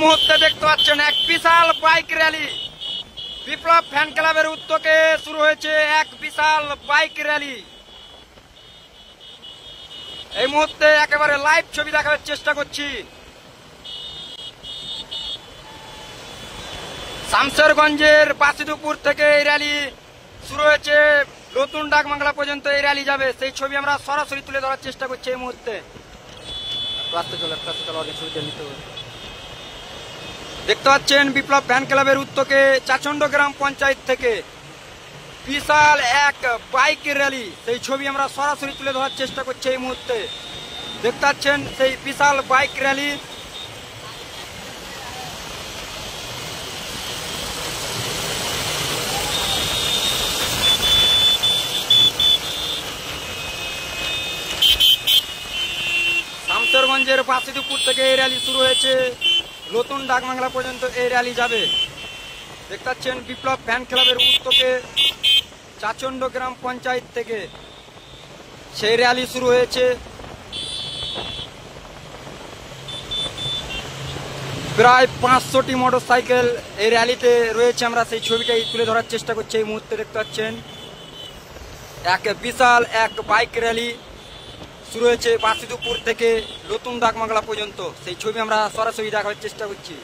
মুহূর্তে দেখতে পাচ্ছেন এক বিশাল বাইক র্যালি বিপ্লব ফ্যান ক্লাবের উদ্যোগে শুরু হয়েছে এক বিশাল বাইক র্যালি। এই মুহূর্তে একেবারে লাইভ ছবি দেখাবার চেষ্টা করছি। শামশেরগঞ্জের বাসিদপুর থেকে এই র্যালি শুরু হয়েছে, নতুন ডাকবাংলা পর্যন্ত এই র্যালি যাবে, সেই ছবি আমরা সরাসরি তুলে ধরার চেষ্টা করছি এই মুহূর্তে। দেখতে পাচ্ছেন বিপ্লব ফ্যান ক্লাবের উদ্যোগে চাচন্ড গ্রাম পঞ্চায়েত থেকে বিশাল এক বাইক র্যালি, সেই ছবি আমরা সরাসরি তুলে ধরার চেষ্টা করছি এই মুহূর্তে। দেখতে পাচ্ছেন সেই বিশাল বাইক র্যালি। শামশেরগঞ্জের বাসিদপুর থেকে এই র্যালি শুরু হয়েছে, নতুন ডাকবাংলা পর্যন্ত এই র্যালি যাবে। দেখতে পাচ্ছেন বিপ্লব ফ্যান ক্লাবের উদ্যোগে চাচন্ড গ্রাম পঞ্চায়েত থেকে সেই র্যালি শুরু হয়েছে। প্রায় 500টি মোটরসাইকেল এই র্যালিতে রয়েছে, আমরা সেই ছবিটাই তুলে ধরার চেষ্টা করছি এই মুহূর্তে। দেখতে পাচ্ছেন এক বিশাল এক বাইক র্যালি শুরু হয়েছে বাসিদপুর থেকে নতুন ডাকবাংলা পর্যন্ত, সেই ছবি আমরা সরাসরি দেখার চেষ্টা করছি।